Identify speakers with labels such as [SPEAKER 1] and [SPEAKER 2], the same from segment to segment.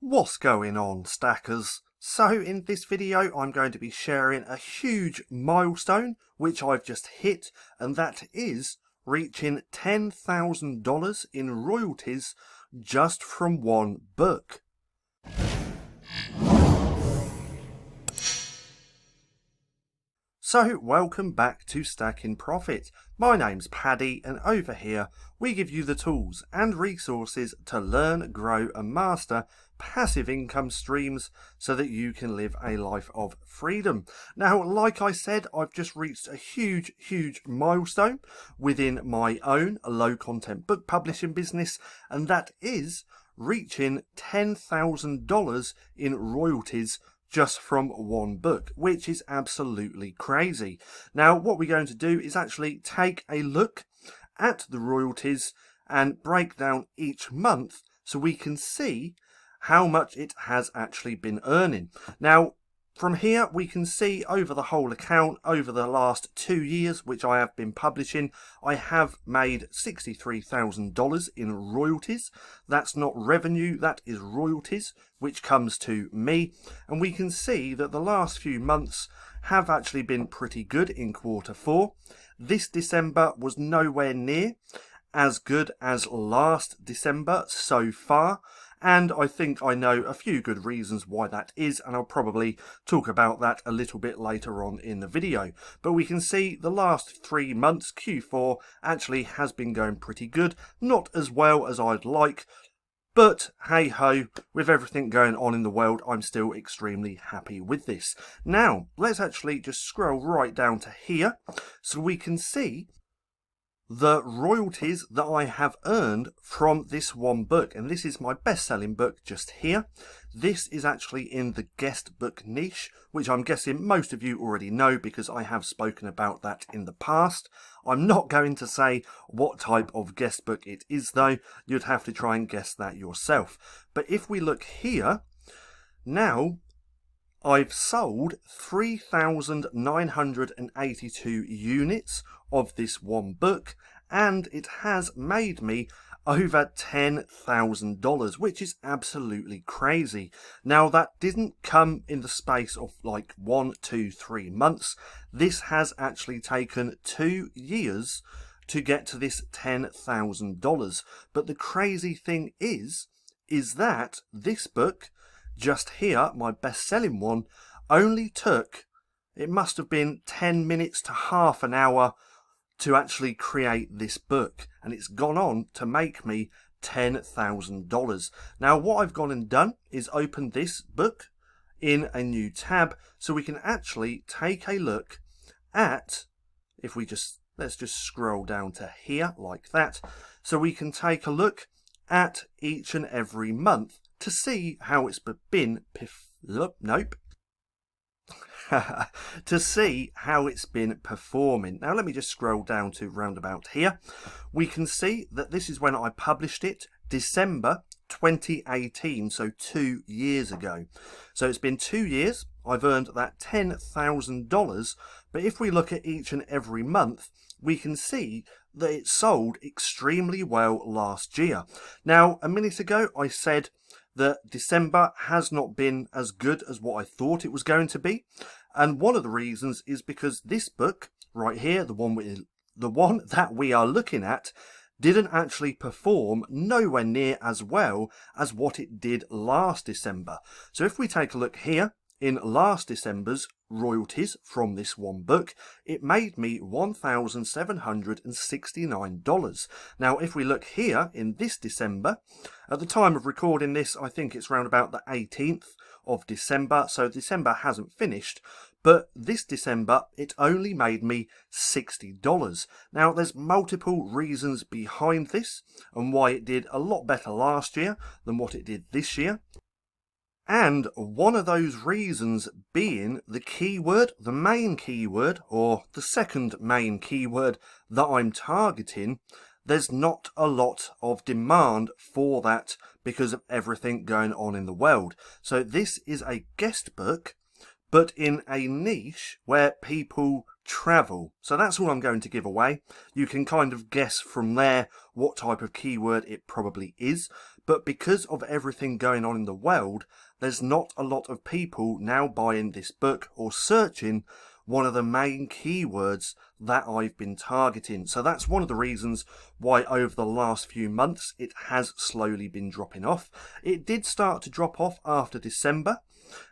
[SPEAKER 1] What's going on, stackers? So in this video I'm going to be sharing a huge milestone which I've just hit, and that is reaching $10,000 in royalties just from one book. So welcome back to Stacking Profit. My name's Paddy, and over here we give you the tools and resources to learn, grow and master passive income streams so that you can live a life of freedom. Now, like I said, I've just reached a huge milestone within my own low content book publishing business, and that is reaching $10,000 in royalties just from one book, which is absolutely crazy. Now, what we're going to do is actually take a look at the royalties and break down each month so we can see how much it has actually been earning. Now, from here we can see over the whole account, over the last 2 years which I have been publishing, I have made $63,000 in royalties. That's not revenue, that is royalties, which comes to me. And we can see that the last few months have actually been pretty good in Q4. This December was nowhere near as good as last December so far, and I think I know a few good reasons why that is, and I'll probably talk about that a little bit later on in the video. But we can see the last 3 months, Q4, actually has been going pretty good. Not as well as I'd like, but hey ho, with everything going on in the world, I'm still extremely happy with this. Now, let's actually just scroll right down to here so we can see the royalties that I have earned from this one book. And this is my best-selling book just here. This is actually in the guest book niche, which I'm guessing most of you already know because I have spoken about that in the past. I'm not going to say what type of guest book it is though. You'd have to try and guess that yourself. But if we look here, now I've sold 3,982 units of this one book, and it has made me over $10,000, which is absolutely crazy. Now, that didn't come in the space of like 1, 2, 3 months. This has actually taken 2 years to get to this $10,000. But the crazy thing is that this book just here, my best-selling one, only took, it must have been 10 minutes to half an hour to actually create this book, and it's gone on to make me $10,000. Now, what I've gone and done is open this book in a new tab so we can actually take a look at, if we just, let's just scroll down to here like that, so we can take a look at each and every month to see how it's been to see how it's been performing. Now let me just scroll down to roundabout here. We can see that this is when I published it, December 2018, so 2 years ago. So it's been 2 years, I've earned that $10,000, but if we look at each and every month, we can see that it sold extremely well last year. Now, a minute ago I said that December has not been as good as what I thought it was going to be. And one of the reasons is because this book right here, the one that we are looking at, didn't actually perform nowhere near as well as what it did last December. So if we take a look here, in last December's royalties from this one book, it made me $1,769. Now, if we look here in this December, at the time of recording this, I think it's around about the 18th of December, so December hasn't finished, but this December, it only made me $60. Now, there's multiple reasons behind this and why it did a lot better last year than what it did this year. And one of those reasons being the keyword, the main keyword, or the second main keyword that I'm targeting. There's not a lot of demand for that because of everything going on in the world. So this is a guest book, but in a niche where people travel. So that's all I'm going to give away. You can kind of guess from there what type of keyword it probably is. but because of everything going on in the world, there's not a lot of people now buying this book or searching one of the main keywords that I've been targeting. So that's one of the reasons why over the last few months it has slowly been dropping off. It did start to drop off after December.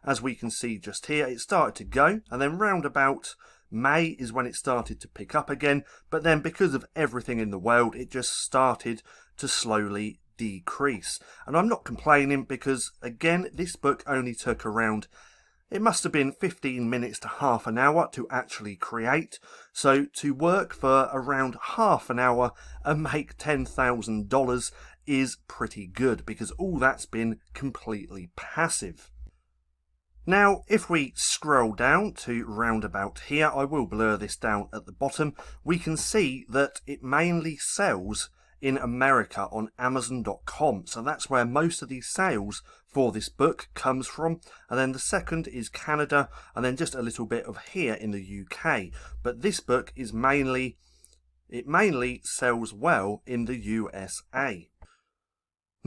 [SPEAKER 1] As we can see just here, it started to go, and then round about May is when it started to pick up again, but then because of everything in the world, it just started to slowly decrease. And I'm not complaining because, again, this book only took around, it must have been 15 minutes to half an hour to actually create. So to work for around half an hour and make $10,000 is pretty good, because all that's been completely passive. Now, if we scroll down to round about here, I will blur this down at the bottom, we can see that it mainly sells in America on Amazon.com. So that's where most of these sales for this book comes from. And then the second is Canada, and then just a little bit of here in the UK. But this book is mainly sells well in the USA.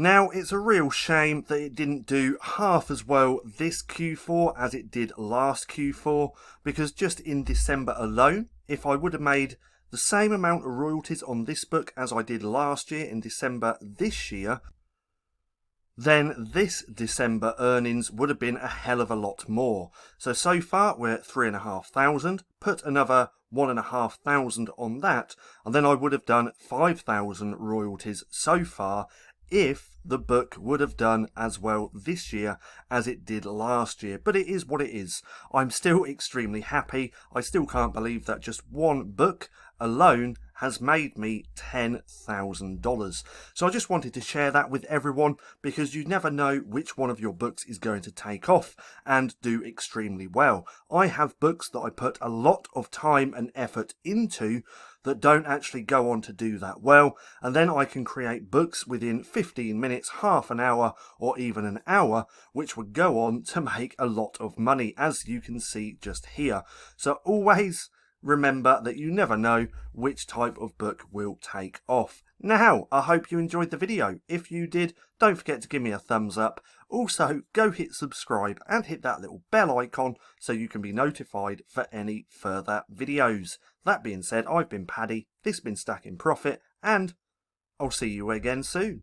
[SPEAKER 1] Now, it's a real shame that it didn't do half as well this Q4 as it did last Q4, because just in December alone, if I would have made the same amount of royalties on this book as I did last year in December this year, then this December earnings would have been a hell of a lot more. So far we're at 3,500, put another 1,500 on that, and then I would have done 5,000 royalties so far if the book would have done as well this year as it did last year. But it is what it is. I'm still extremely happy. I still can't believe that just one book alone has made me $10,000. So I just wanted to share that with everyone, because you never know which one of your books is going to take off and do extremely well. I have books that I put a lot of time and effort into that don't actually go on to do that well, and then I can create books within 15 minutes, half an hour, or even an hour, which would go on to make a lot of money, as you can see just here. So always remember that you never know which type of book will take off. Now, I hope you enjoyed the video. If you did, don't forget to give me a thumbs up. Also, go hit subscribe and hit that little bell icon so you can be notified for any further videos. That being said, I've been Paddy, this has been Stacking Profit, and I'll see you again soon.